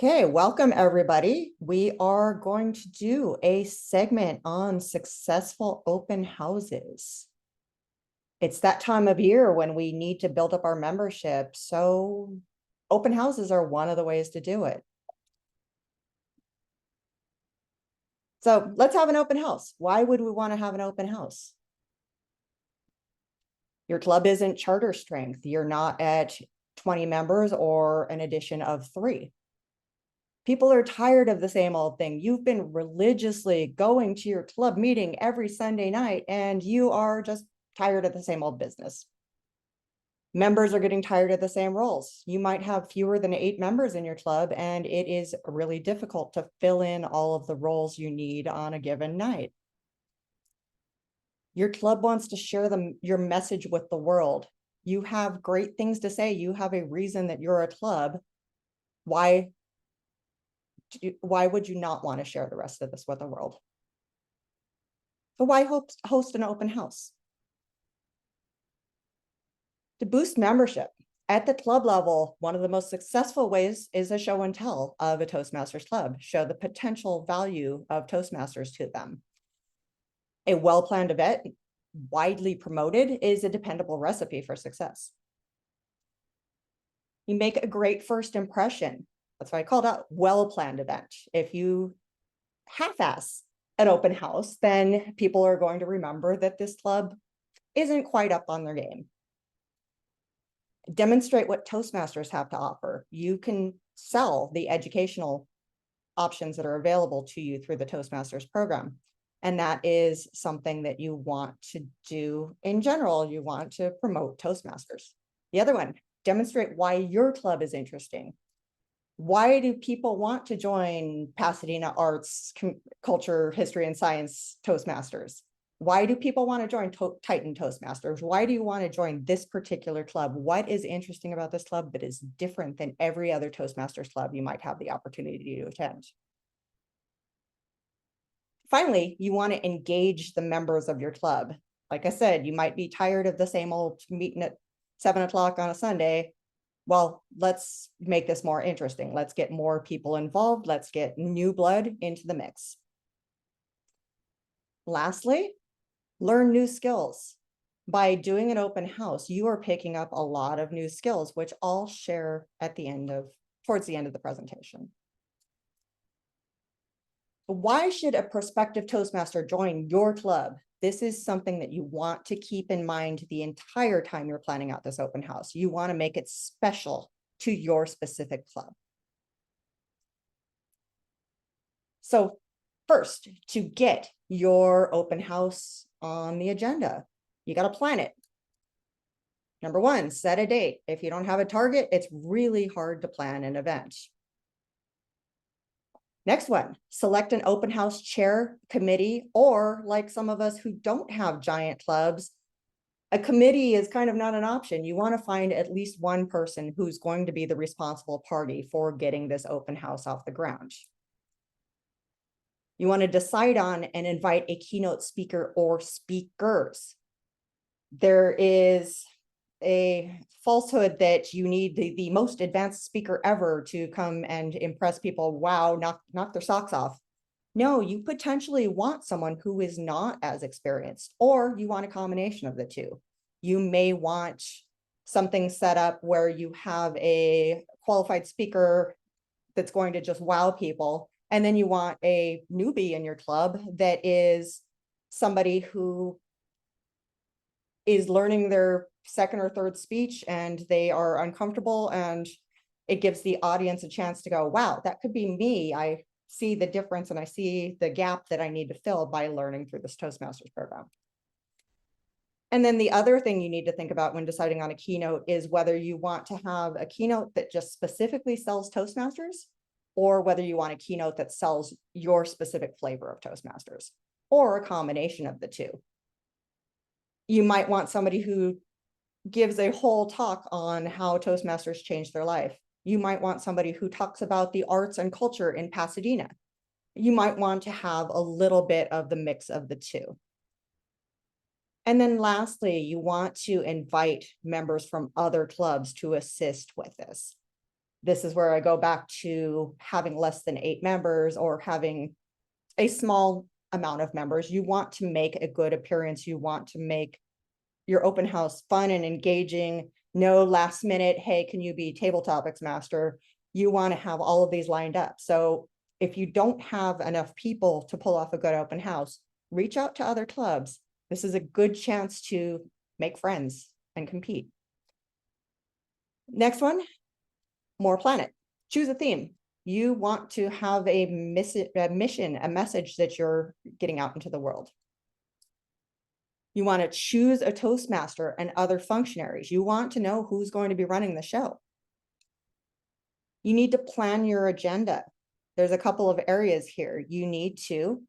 Okay, welcome everybody. We are going to do a segment on successful open houses. It's that time of year when we need to build up our membership, so open houses are one of the ways to do it. So let's have an open house. Why would we want to have an open house? Your club isn't charter strength. You're not at 20 members or an addition of 3. People are tired of the same old thing. You've been religiously going to your club meeting every Sunday night, and you are just tired of the same old business. Members are getting tired of the same roles. You might have fewer than 8 members in your club, and it is really difficult to fill in all of the roles you need on a given night. Your club wants to share your message with the world. You have great things to say. You have a reason that you're a club. Why would you not want to share the rest of this with the world? So why host an open house? To boost membership. At the club level, one of the most successful ways is a show and tell of a Toastmasters club. Show the potential value of Toastmasters to them. A well-planned event, widely promoted, is a dependable recipe for success. You make a great first impression. That's why I called out well-planned event. If you half-ass an open house, then people are going to remember that this club isn't quite up on their game. Demonstrate what Toastmasters have to offer. You can sell the educational options that are available to you through the Toastmasters program. And that is something that you want to do in general. You want to promote Toastmasters. The other one, demonstrate why your club is interesting. Why do people want to join Pasadena Arts, Culture, History, and Science Toastmasters? Why do people want to join Titan Toastmasters? Why do you want to join this particular club? What is interesting about this club that is different than every other Toastmasters club you might have the opportunity to attend? Finally, you want to engage the members of your club. Like I said, you might be tired of the same old meeting at 7 o'clock on a Sunday. Well, let's make this more interesting. Let's get more people involved. Let's get new blood into the mix. Lastly, learn new skills. By doing an open house, you are picking up a lot of new skills, which I'll share at the end towards the end of the presentation. Why should a prospective Toastmaster join your club? This is something that you want to keep in mind the entire time you're planning out this open house. You want to make it special to your specific club. So first, to get your open house on the agenda, you got to plan it. Number 1, set a date. If you don't have a target, it's really hard to plan an event. Next one, select an open house chair, committee, or like some of us who don't have giant clubs, a committee is kind of not an option. You want to find at least one person who's going to be the responsible party for getting this open house off the ground. You want to decide on and invite a keynote speaker or speakers. There is a falsehood that you need the most advanced speaker ever to come and impress people. Wow, knock their socks off. No, you potentially want someone who is not as experienced, or you want a combination of the two. You may want something set up where you have a qualified speaker that's going to just wow people, and then you want a newbie in your club that is somebody who is learning their second or third speech and they are uncomfortable, and it gives the audience a chance to go, wow, that could be me. I see the difference and I see the gap that I need to fill by learning through this Toastmasters program. And then the other thing you need to think about when deciding on a keynote is whether you want to have a keynote that just specifically sells Toastmasters, or whether you want a keynote that sells your specific flavor of Toastmasters, or a combination of the two. You might want somebody who gives a whole talk on how Toastmasters changed their life. You might want somebody who talks about the arts and culture in Pasadena. You might want to have a little bit of the mix of the two. And then lastly, you want to invite members from other clubs to assist with this. This is where I go back to having less than 8 members or having a small amount of members. You want to make a good appearance. You want to make your open house fun and engaging. No last minute, hey, can you be table topics master? You want to have all of these lined up. So if you don't have enough people to pull off a good open house, reach out to other clubs. This is a good chance to make friends and compete. Next one, more planet. Choose a theme. You want to have a mission, a message that you're getting out into the world. You want to choose a Toastmaster and other functionaries. You want to know who's going to be running the show. You need to plan your agenda. There's a couple of areas here. You need to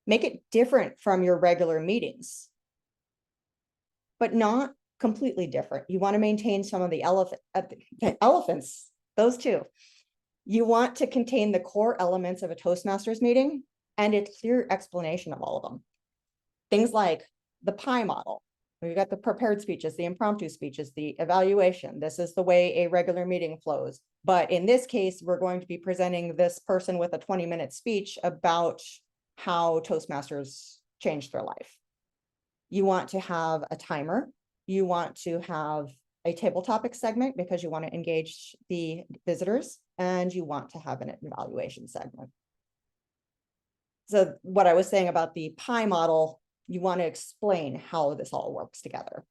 make it different from your regular meetings, but not completely different. You want to maintain some of the elephants, those two. You want to contain the core elements of a Toastmasters meeting and a clear explanation of all of them. Things like the pie model. We've got the prepared speeches, the impromptu speeches, the evaluation. This is the way a regular meeting flows. But in this case, we're going to be presenting this person with a 20-minute speech about how Toastmasters changed their life. You want to have a timer. You want to have a table topic segment because you want to engage the visitors, and you want to have an evaluation segment. So what I was saying about the pie model, you want to explain how this all works together.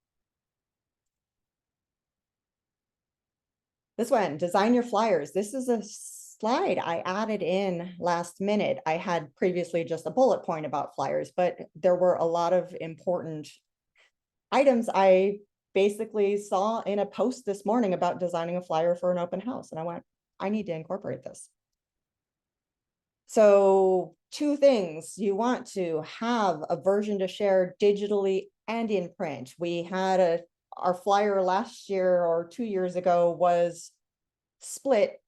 This one, design your flyers. This is a slide I added in last minute. I had previously just a bullet point about flyers, but there were a lot of important items I basically saw in a post this morning about designing a flyer for an open house. And I went, I need to incorporate this. So 2 things, you want to have a version to share digitally and in print. We had our flyer last year or 2 years ago was split.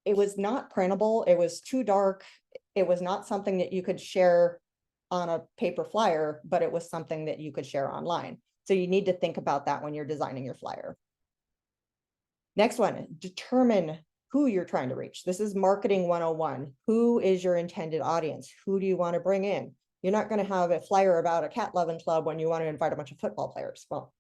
It was not printable. It was too dark. It was not something that you could share on a paper flyer, but it was something that you could share online. So you need to think about that when you're designing your flyer. Next one, determine who you're trying to reach. This is marketing 101. Who is your intended audience? Who do you want to bring in? You're not going to have a flyer about a cat loving club when you want to invite a bunch of football players. Well,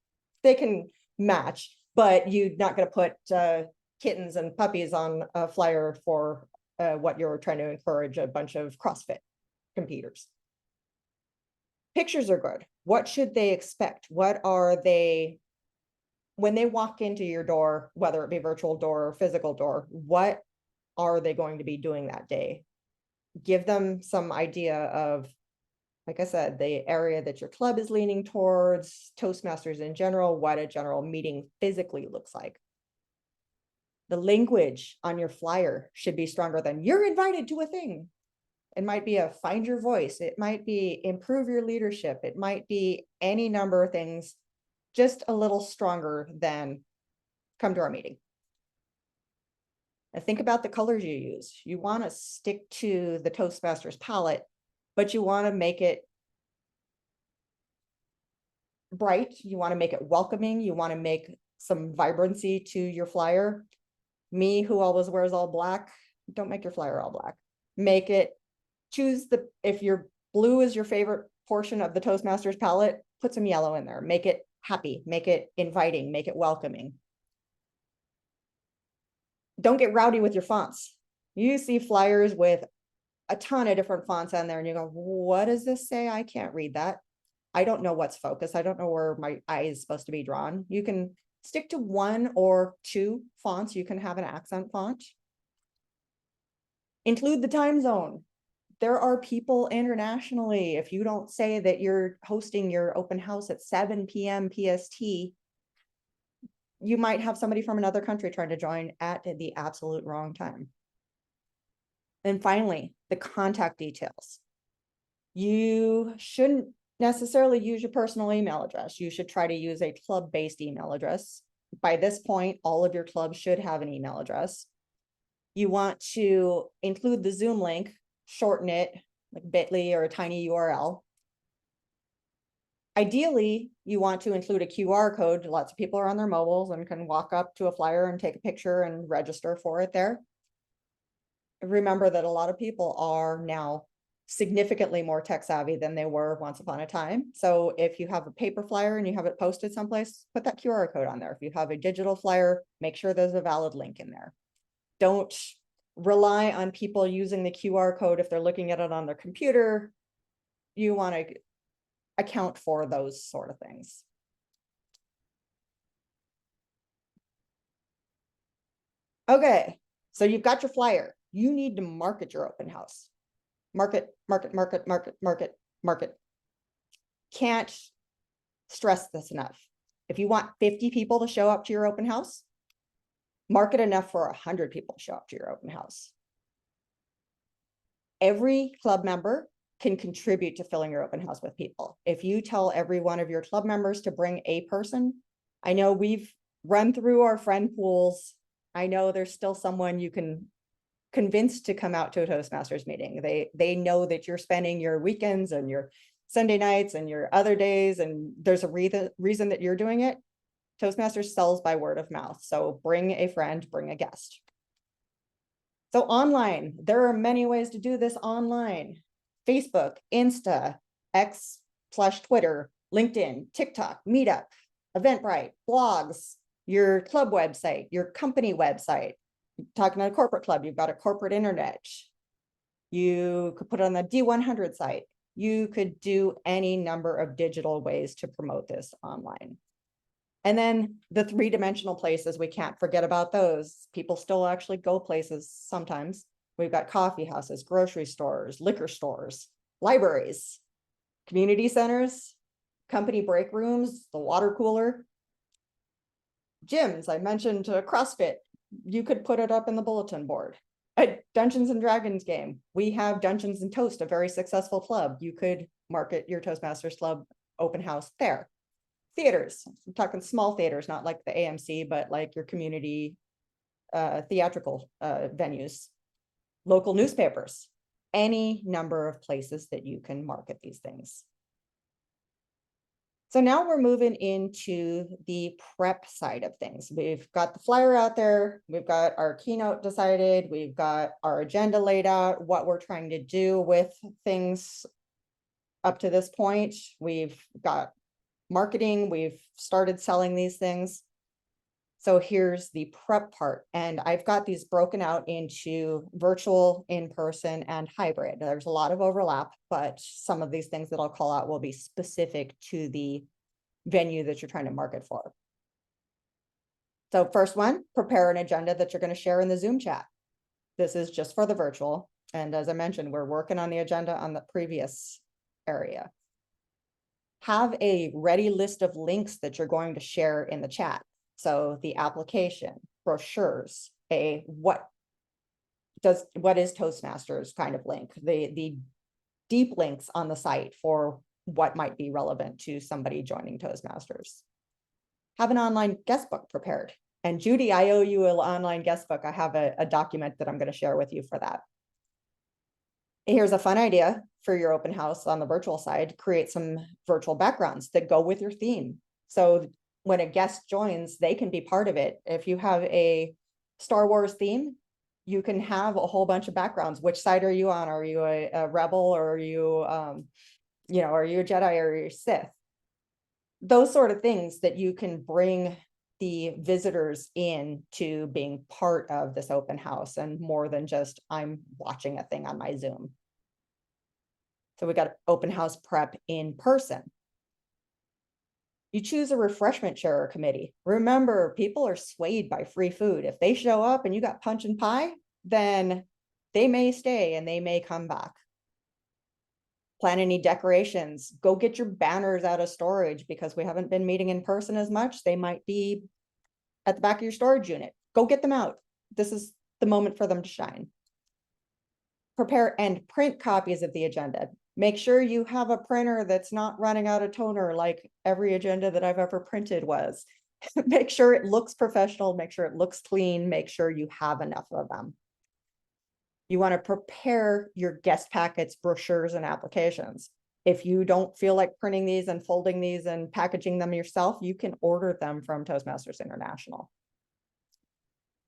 they can match, but you're not going to put kittens and puppies on a flyer for what you're trying to encourage a bunch of CrossFit competitors. Pictures are good. What should they expect? What are they, when they walk into your door, whether it be virtual door or physical door, what are they going to be doing that day? Give them some idea of, like I said, the area that your club is leaning towards, Toastmasters in general, what a general meeting physically looks like. The language on your flyer should be stronger than "you're invited to a thing." It might be a "find your voice." It might be "improve your leadership." It might be any number of things, just a little stronger than "come to our meeting." And think about the colors you use. You want to stick to the Toastmasters palette, but you want to make it bright. You want to make it welcoming. You want to make some vibrancy to your flyer. Me, who always wears all black, don't make your flyer all black. Make it, choose the, if your blue is your favorite portion of the Toastmasters palette, put some yellow in there. Make it happy, make it inviting, make it welcoming. Don't get rowdy with your fonts. You see flyers with a ton of different fonts on there and you go, what does this say? I can't read that. I don't know what's focused. I don't know where my eye is supposed to be drawn. You can stick to 1 or 2 fonts. You can have an accent font. Include the time zone. There are people internationally. If you don't say that you're hosting your open house at 7 p.m. PST, you might have somebody from another country trying to join at the absolute wrong time. And finally, the contact details. You shouldn't necessarily use your personal email address. You should try to use a club-based email address. By this point, all of your clubs should have an email address. You want to include the Zoom link, shorten it, like bit.ly or a tiny URL. Ideally, you want to include a QR code. Lots of people are on their mobiles and can walk up to a flyer and take a picture and register for it there. Remember that a lot of people are now significantly more tech savvy than they were once upon a time. So if you have a paper flyer and you have it posted someplace, put that QR code on there. If you have a digital flyer, make sure there's a valid link in there. Don't rely on people using the QR code if they're looking at it on their computer. You want to account for those sort of things. Okay, so you've got your flyer. You need to market your open house. Market, market, market, market, market, market. Can't stress this enough. If you want 50 people to show up to your open house, market enough for 100 people to show up to your open house. Every club member can contribute to filling your open house with people. If you tell every one of your club members to bring a person, I know we've run through our friend pools. I know there's still someone you can convince to come out to a Toastmasters meeting. They know that you're spending your weekends and your Sunday nights and your other days, and there's a reason that you're doing it. Toastmasters sells by word of mouth. So bring a friend, bring a guest. So online, there are many ways to do this online. Facebook, Insta, X/Twitter, LinkedIn, TikTok, Meetup, Eventbrite, blogs, your club website, your company website. Talking about a corporate club, you've got a corporate internet. You could put it on the D100 site. You could do any number of digital ways to promote this online. And then the three-dimensional places, we can't forget about those. People still actually go places sometimes. We've got coffee houses, grocery stores, liquor stores, libraries, community centers, company break rooms, the water cooler, gyms. I mentioned CrossFit. You could put it up in the bulletin board. A Dungeons and Dragons game. We have Dungeons and Toast, a very successful club. You could market your Toastmasters Club open house there. Theaters, I'm talking small theaters, not like the AMC, but like your community theatrical venues, local newspapers, any number of places that you can market these things. So now we're moving into the prep side of things. We've got the flyer out there. We've got our keynote decided. We've got our agenda laid out, what we're trying to do with things up to this point. We've got marketing. We've started selling these things. So here's the prep part. And I've got these broken out into virtual, in-person, and hybrid. There's a lot of overlap, but some of these things that I'll call out will be specific to the venue that you're trying to market for. So first one, prepare an agenda that you're going to share in the Zoom chat. This is just for the virtual. And as I mentioned, we're working on the agenda on the previous area. Have a ready list of links that you're going to share in the chat. So the application, brochures, what is Toastmasters kind of link, the deep links on the site for what might be relevant to somebody joining Toastmasters. Have an online guest book prepared. And Judy, I owe you an online guest book. I have a document that I'm going to share with you for that. Here's a fun idea for your open house on the virtual side. Create some virtual backgrounds that go with your theme. So when a guest joins, they can be part of it. If you have a Star Wars theme, you can have a whole bunch of backgrounds. Which side are you on? Are you a rebel, or are you, are you a Jedi, or are you a Sith? Those sort of things that you can bring the visitors in to being part of this open house, and more than just I'm watching a thing on my Zoom. So we got open house prep in person. You choose a refreshment sharer committee. Remember, people are swayed by free food. If they show up and you got punch and pie, then they may stay and they may come back. Plan any decorations. Go get your banners out of storage, because we haven't been meeting in person as much. They might be at the back of your storage unit. Go get them out. This is the moment for them to shine. Prepare and print copies of the agenda. Make sure you have a printer that's not running out of toner like every agenda that I've ever printed was. Make sure it looks professional, make sure it looks clean, make sure you have enough of them. You want to prepare your guest packets, brochures, and applications. If you don't feel like printing these and folding these and packaging them yourself, you can order them from Toastmasters International.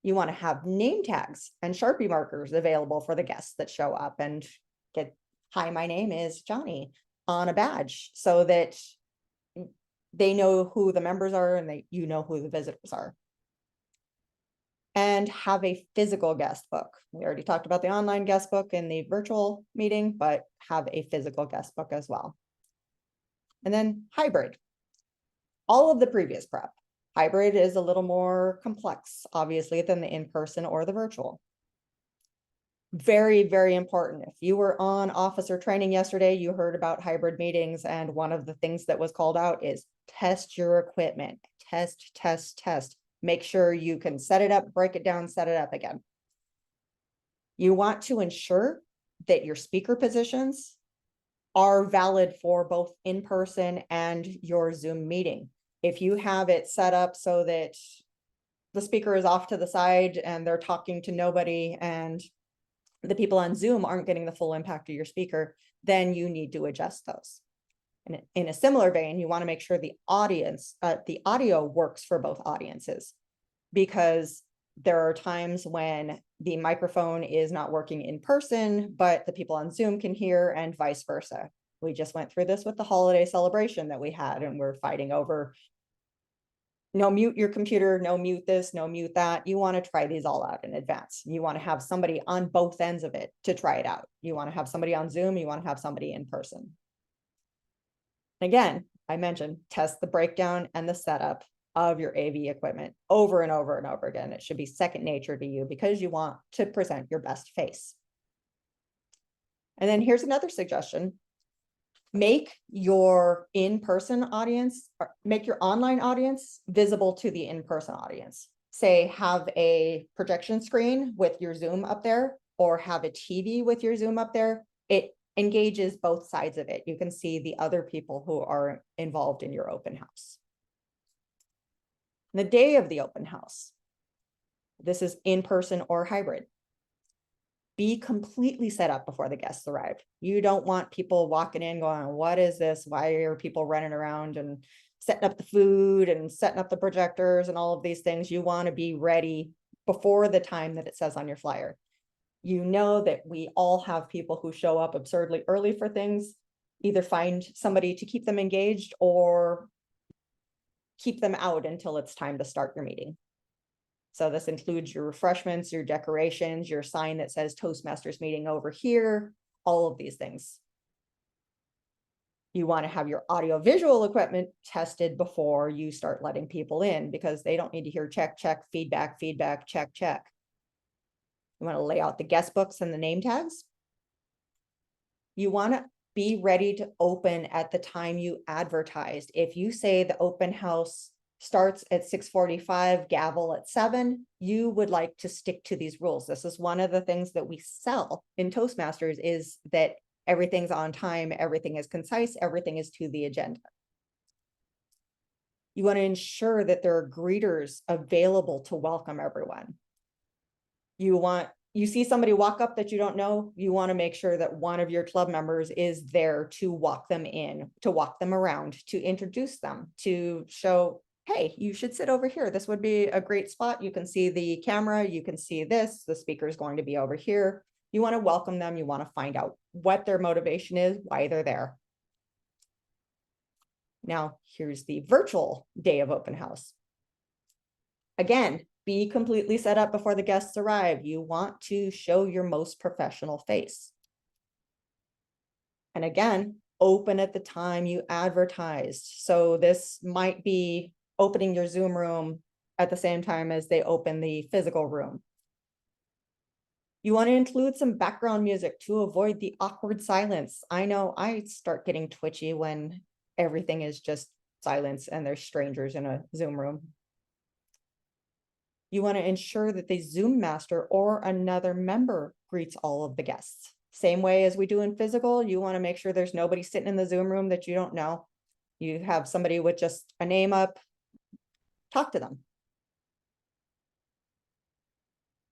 You want to have name tags and Sharpie markers available for the guests that show up and get, hi, my name is Johnny, on a badge so that they know who the members are and you know who the visitors are. And have a physical guest book. We already talked about the online guest book in the virtual meeting, but have a physical guest book as well. And then hybrid. All of the previous prep. Hybrid is a little more complex, obviously, than the in-person or the virtual. Very, very important. If you were on officer training yesterday, you heard about hybrid meetings, and one of the things that was called out is test your equipment. Test, test, test. Make sure you can set it up, break it down, set it up again. You want to ensure that your speaker positions are valid for both in-person and your Zoom meeting. If you have it set up so that the speaker is off to the side and they're talking to nobody and the people on Zoom aren't getting the full impact of your speaker, then you need to adjust those. And in a similar vein, you want to make sure the audio works for both audiences, because there are times when the microphone is not working in person, but the people on Zoom can hear, and vice versa. We just went through this with the holiday celebration that we had, and we're fighting over no mute your computer, no mute this, no mute that. You want to try these all out in advance. You want to have somebody on both ends of it to try it out. You want to have somebody on Zoom, you want to have somebody in person. Again, I mentioned test the breakdown and the setup of your AV equipment over and over and over again. It should be second nature to you because you want to present your best face. And then here's another suggestion. Make your in-person audience, or make your online audience visible to the in-person audience. Say, have a projection screen with your Zoom up there, or have a TV with your Zoom up there. It engages both sides of it. You can see the other people who are involved in your open house. The day of the open house, this is in-person or hybrid. Be completely set up before the guests arrive. You don't want people walking in going, what is this? Why are people running around and setting up the food and setting up the projectors and all of these things? You want to be ready before the time that it says on your flyer. You know that we all have people who show up absurdly early for things, either find somebody to keep them engaged or keep them out until it's time to start your meeting. So this includes your refreshments, your decorations, your sign that says Toastmasters meeting over here, all of these things. You want to have your audio-visual equipment tested before you start letting people in, because they don't need to hear check, check, feedback, feedback, check, check. You want to lay out the guest books and the name tags. You want to be ready to open at the time you advertised. If you say the open house starts at 6:45, gavel at 7, you would like to stick to these rules. This is one of the things that we sell in Toastmasters, is that everything's on time, everything is concise, everything is to the agenda. You want to ensure that there are greeters available to welcome everyone. You see somebody walk up that you don't know, you want to make sure that one of your club members is there to walk them in, to walk them around, to introduce them, to show, hey, you should sit over here. This would be a great spot. You can see the camera, you can see this, the speaker is going to be over here. You want to welcome them. You want to find out what their motivation is, why they're there. Now, here's the virtual day of open house. Again, be completely set up before the guests arrive. You want to show your most professional face. And again, open at the time you advertised. So this might be opening your Zoom room at the same time as they open the physical room. You want to include some background music to avoid the awkward silence. I know I start getting twitchy when everything is just silence and there's strangers in a Zoom room. You want to ensure that the Zoom master or another member greets all of the guests. Same way as we do in physical, you want to make sure there's nobody sitting in the Zoom room that you don't know. You have somebody with just a name up, talk to them.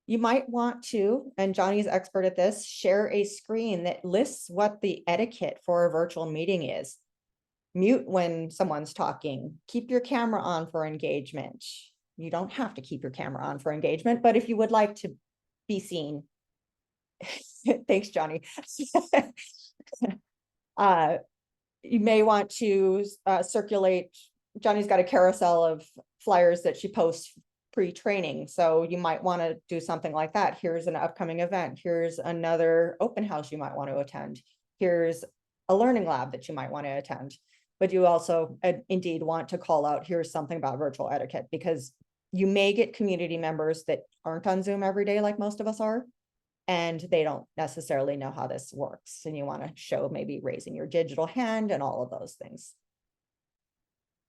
You might want to, and Johnny's expert at this, share a screen that lists what the etiquette for a virtual meeting is. Mute when someone's talking. Keep your camera on for engagement. You don't have to keep your camera on for engagement, but if you would like to be seen. Thanks, Johnny. You may want to circulate. Johnny's got a carousel of flyers that she posts pre-training. So you might want to do something like that. Here's an upcoming event. Here's another open house you might want to attend. Here's a learning lab that you might want to attend. But you also indeed want to call out, here's something about virtual etiquette, because you may get community members that aren't on Zoom every day like most of us are, and they don't necessarily know how this works. And you want to show maybe raising your digital hand and all of those things.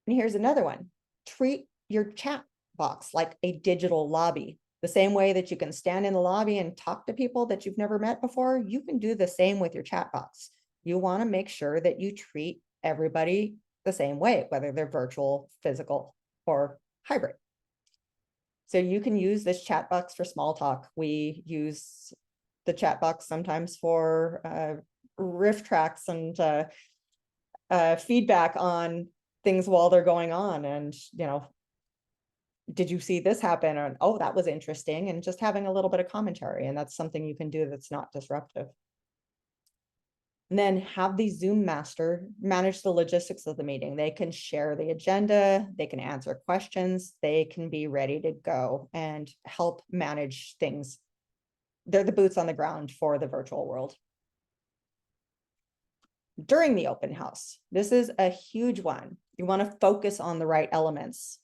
And here's another one. Treat your chat box like a digital lobby. The same way that you can stand in the lobby and talk to people that you've never met before, you can do the same with your chat box. You want to make sure that you treat everybody the same way, whether they're virtual, physical, or hybrid. So you can use this chat box for small talk. We use the chat box sometimes for riff tracks and feedback on things while they're going on. And, you know, did you see this happen? Or, oh, that was interesting. And just having a little bit of commentary. And that's something you can do that's not disruptive. And then have the Zoom master manage the logistics of the meeting. They can share the agenda, they can answer questions, they can be ready to go and help manage things. They're the boots on the ground for the virtual world. During the open house, this is a huge one. You want to focus on the right elements.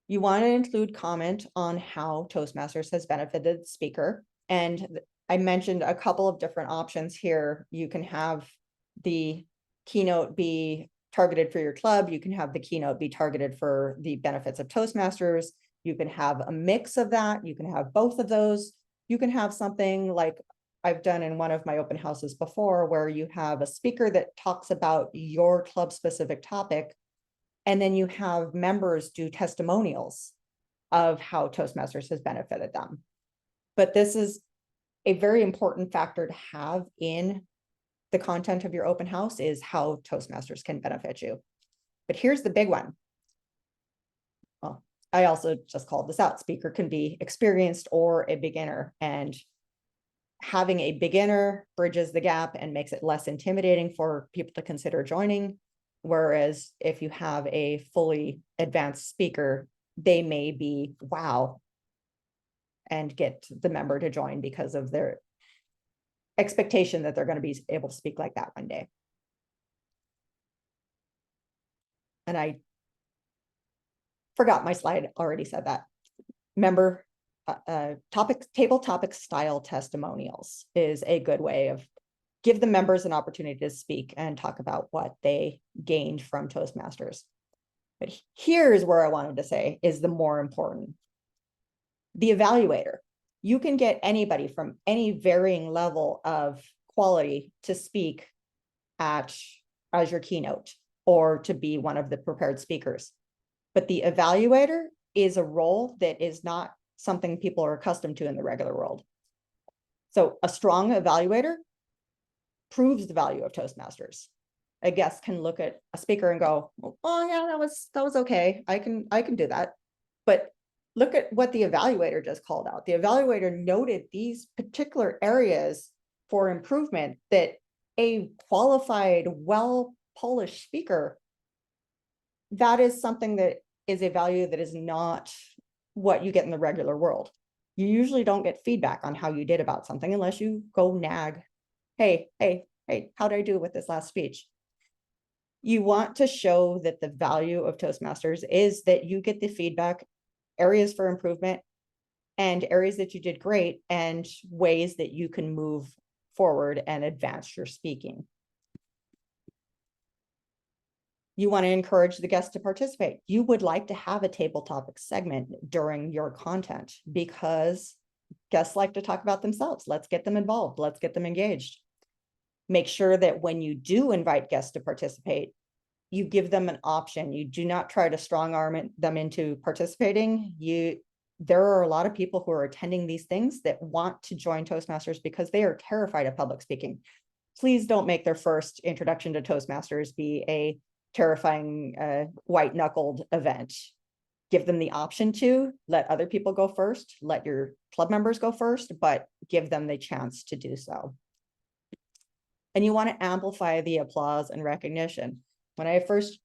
You want to include comment on how Toastmasters has benefited the speaker. And I mentioned a couple of different options here. You can have the keynote be targeted for your club. You can have the keynote be targeted for the benefits of Toastmasters. You can have a mix of that. You can have both of those. You can have something like I've done in one of my open houses before, where you have a speaker that talks about your club specific topic, and then you have members do testimonials of how Toastmasters has benefited them. But this is a very important factor to have in the content of your open house, is how Toastmasters can benefit you. But here's the big one. Well, I also just called this out. Speaker can be experienced or a beginner, and having a beginner bridges the gap and makes it less intimidating for people to consider joining. Whereas if you have a fully advanced speaker, they may be, wow, and get the member to join because of their expectation that they're going to be able to speak like that one day. And I forgot my slide already said that. Member table topic style testimonials is a good way of give the members an opportunity to speak and talk about what they gained from Toastmasters. But here's where I wanted to say is the more important. The evaluator. You can get anybody from any varying level of quality to speak as your keynote or to be one of the prepared speakers. But the evaluator is a role that is not something people are accustomed to in the regular world. So a strong evaluator proves the value of Toastmasters. A guest can look at a speaker and go, oh yeah, that was okay. I can do that. But look at what the evaluator just called out. The evaluator noted these particular areas for improvement that a qualified, well-polished speaker, that is something that is a value that is not what you get in the regular world. You usually don't get feedback on how you did about something unless you go nag. Hey, how did I do with this last speech? You want to show that the value of Toastmasters is that you get the feedback, areas for improvement, and areas that you did great, and ways that you can move forward and advance your speaking. You want to encourage the guests to participate. You would like to have a table topic segment during your content because guests like to talk about themselves. Let's get them involved. Let's get them engaged. Make sure that when you do invite guests to participate, you give them an option. You do not try to strong arm them into participating. You there are a lot of people who are attending these things that want to join Toastmasters because they are terrified of public speaking. Please don't make their first introduction to Toastmasters be a terrifying white-knuckled event. Give them the option to let other people go first, let your club members go first, but give them the chance to do so. And you want to amplify the applause and recognition. When I first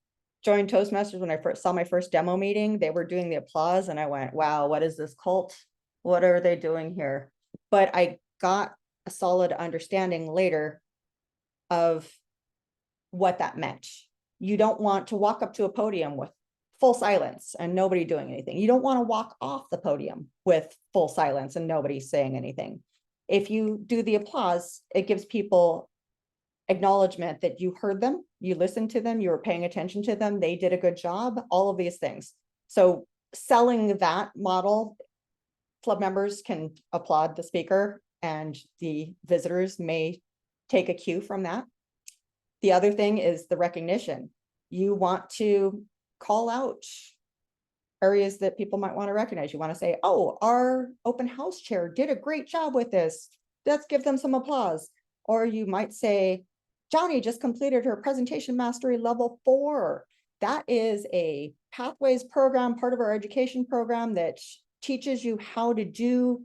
joined Toastmasters, when I first saw my first demo meeting, they were doing the applause and I went, wow, what is this cult? What are they doing here? But I got a solid understanding later of what that meant. You don't want to walk up to a podium with full silence and nobody doing anything. You don't want to walk off the podium with full silence and nobody saying anything. If you do the applause, it gives people acknowledgement that you heard them, you listened to them, you were paying attention to them, they did a good job, all of these things. So selling that model, club members can applaud the speaker and the visitors may take a cue from that. The other thing is the recognition. You want to call out areas that people might want to recognize. You want to say, oh, our open house chair did a great job with this. Let's give them some applause. Or you might say, Johnny just completed her presentation mastery level 4. That is a pathways program, part of our education program that teaches you how to do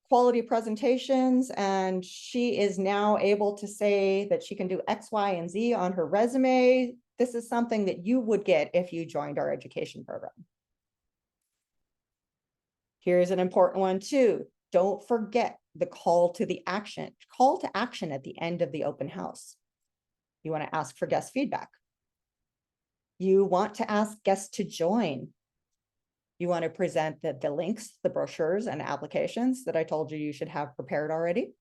quality presentations. And she is now able to say that she can do X, Y, and Z on her resume. This is something that you would get if you joined our education program. Here's an important one too. Don't forget the call to the action. Call to action at the end of the open house. You want to ask for guest feedback. You want to ask guests to join. You want to present the links, the brochures and applications that I told you should have prepared already.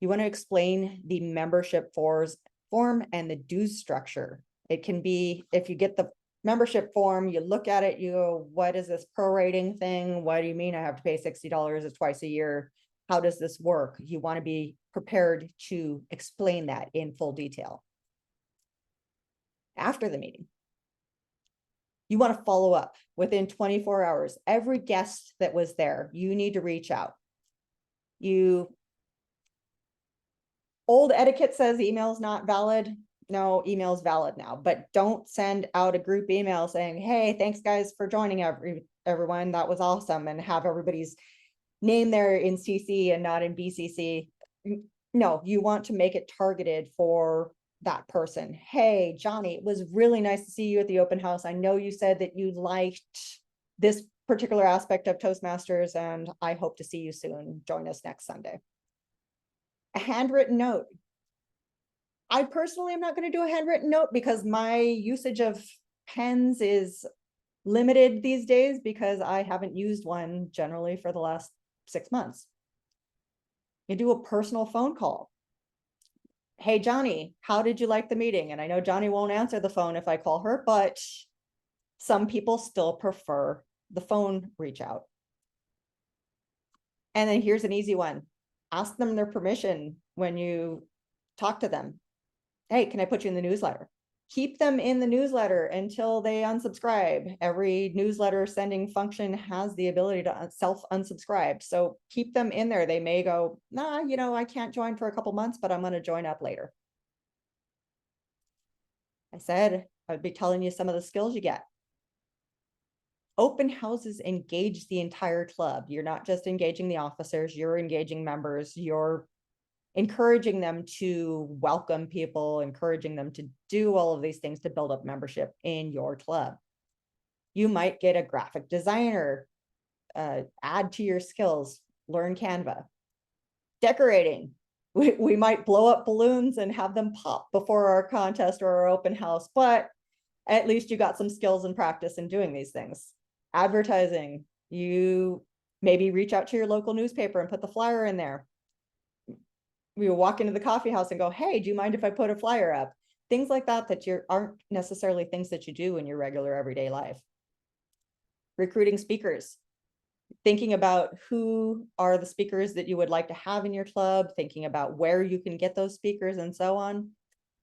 You want to explain the membership form and the dues structure. It can be, if you get the membership form, you look at it, you go, what is this prorating thing? What do you mean I have to pay $60 twice a year? How does this work? You want to be prepared to explain that in full detail. After the meeting, you want to follow up within 24 hours. Every guest that was there, you need to reach out. Old etiquette says email is not valid. No, email is valid now, but don't send out a group email saying, hey, thanks guys for joining everyone. That was awesome. And have everybody's name there in CC and not in BCC. No, you want to make it targeted for that person. Hey, Johnny, it was really nice to see you at the open house. I know you said that you liked this particular aspect of Toastmasters, and I hope to see you soon. Join us next Sunday. A handwritten note. I personally am not going to do a handwritten note because my usage of pens is limited these days because I haven't used one generally for the last 6 months. You do a personal phone call. Hey, Johnny, how did you like the meeting? And I know Johnny won't answer the phone if I call her, but some people still prefer the phone reach out. And then here's an easy one. Ask them their permission when you talk to them. Hey, can I put you in the newsletter? Keep them in the newsletter until they unsubscribe. Every newsletter sending function has the ability to self-unsubscribe. So keep them in there. They may go, nah, I can't join for a couple months, but I'm going to join up later. I said I'd be telling you some of the skills you get. Open houses engage the entire club. You're not just engaging the officers, you're engaging members, you're encouraging them to welcome people, encouraging them to do all of these things to build up membership in your club. You might get a graphic designer, add to your skills, learn Canva. Decorating. We might blow up balloons and have them pop before our contest or our open house, but at least you got some skills and practice in doing these things. Advertising. You maybe reach out to your local newspaper and put the flyer in there. We will walk into the coffee house and go, hey, do you mind if I put a flyer up? Things like that aren't necessarily things that you do in your regular everyday life. Recruiting speakers. Thinking about who are the speakers that you would like to have in your club, thinking about where you can get those speakers and so on.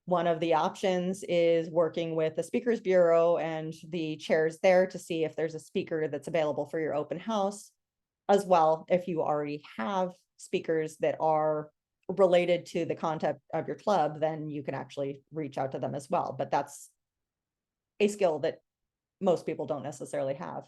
One of the options is working with the Speakers Bureau and the chairs there to see if there's a speaker that's available for your open house. As well, if you already have speakers that are related to the content of your club, then you can actually reach out to them as well. But that's a skill that most people don't necessarily have.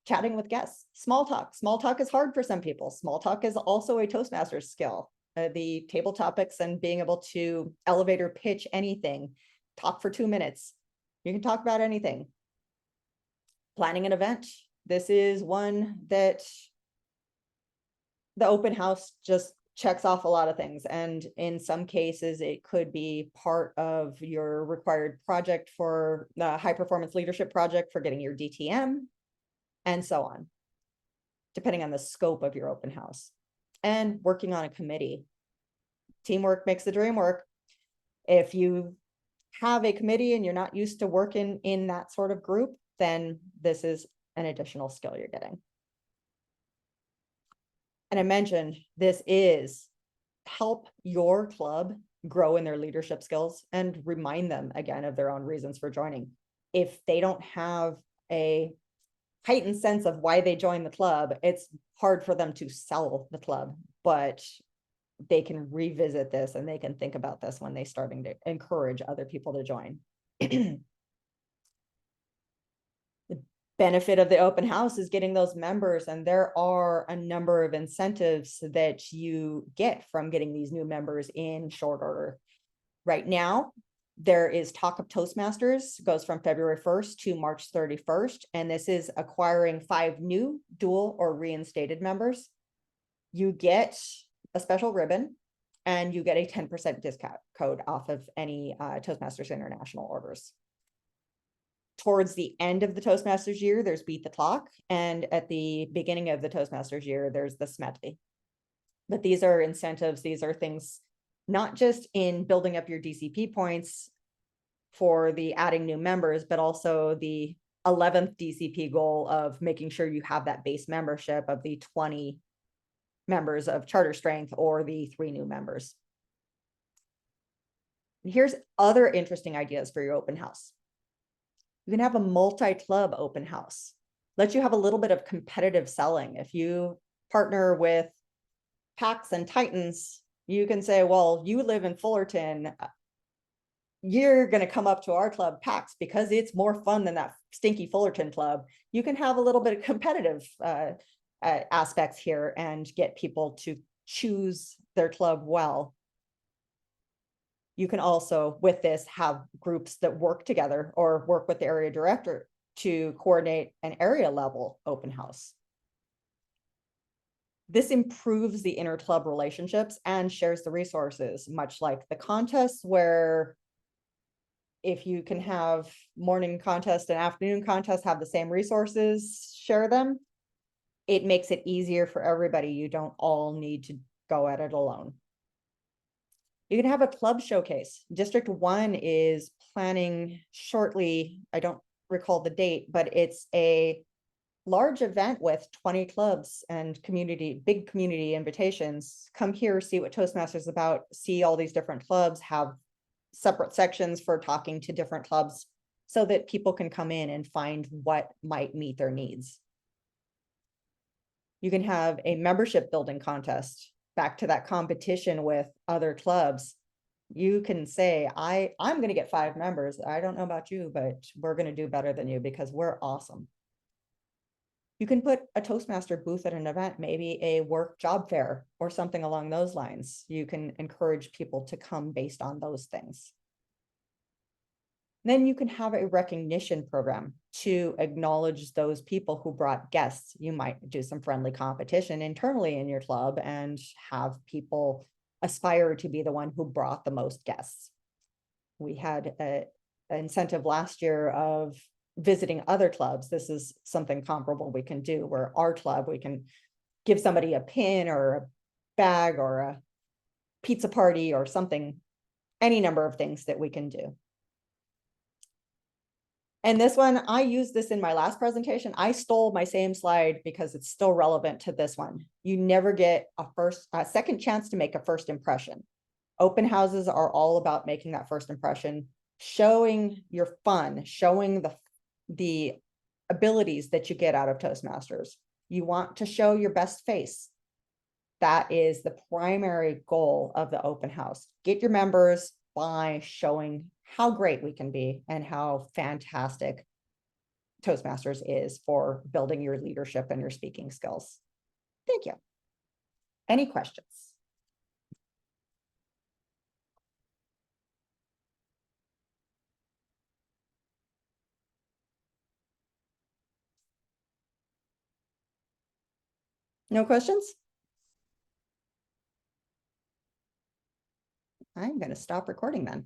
Chatting with guests, small talk. Small talk is hard for some people. Small talk is also a Toastmasters skill. The table topics and being able to elevator pitch anything, talk for 2 minutes. You can talk about anything. Planning an event. This is one that the open house just checks off a lot of things. And in some cases, it could be part of your required project for the high performance leadership project for getting your DTM and so on, depending on the scope of your open house. And working on a committee. Teamwork makes the dream work. If you have a committee and you're not used to working in that sort of group, then this is an additional skill you're getting. And I mentioned this is help your club grow in their leadership skills and remind them again of their own reasons for joining. If they don't have a heightened sense of why they joined the club, it's hard for them to sell the club, but they can revisit this and they can think about this when they're starting to encourage other people to join. The benefit of the open house is getting those members, and there are a number of incentives that you get from getting these new members in short order. Right now, there is Talk of Toastmasters, goes from February 1st to March 31st, and this is acquiring 5 new dual or reinstated members. You get a special ribbon, and you get a 10% discount code off of any Toastmasters International orders. Towards the end of the Toastmasters year, there's Beat the Clock, and at the beginning of the Toastmasters year, there's the Smedley. But these are incentives, these are things not just in building up your DCP points for the adding new members, but also the 11th DCP goal of making sure you have that base membership of the 20 members of charter strength or the 3 new members. And here's other interesting ideas for your open house. You can have a multi-club open house. Let you have a little bit of competitive selling. If you partner with Pax and Titans, you can say, well, you live in Fullerton, you're going to come up to our club Pax because it's more fun than that stinky Fullerton club. You can have a little bit of competitive aspects here and get people to choose their club well. You can also, with this, have groups that work together or work with the area director to coordinate an area level open house. This improves the inter-club relationships and shares the resources, much like the contests, where if you can have morning contest and afternoon contest have the same resources, share them, it makes it easier for everybody. You don't all need to go at it alone. You can have a club showcase. District 1 is planning shortly, I don't recall the date, but it's a large event with 20 clubs and big community invitations. Come here, see what Toastmasters is about, see all these different clubs, have separate sections for talking to different clubs so that people can come in and find what might meet their needs. You can have a membership building contest, back to that competition with other clubs. You can say, I'm going to get 5 members. I don't know about you, but we're going to do better than you because we're awesome. You can put a Toastmaster booth at an event, maybe a work job fair or something along those lines. You can encourage people to come based on those things. Then you can have a recognition program to acknowledge those people who brought guests. You might do some friendly competition internally in your club and have people aspire to be the one who brought the most guests. We had an incentive last year of visiting other clubs. This is something comparable we can do, where our club, we can give somebody a pin or a bag or a pizza party or something, any number of things that we can do. And this one, I used this in my last presentation. I stole my same slide because it's still relevant to this one. You never get a second chance to make a first impression. Open houses are all about making that first impression, showing your fun, showing the abilities that you get out of Toastmasters. You want to show your best face. That is the primary goal of the open house. Get your members by showing how great we can be and how fantastic Toastmasters is for building your leadership and your speaking skills. Thank you. Any questions? No questions? I'm going to stop recording then.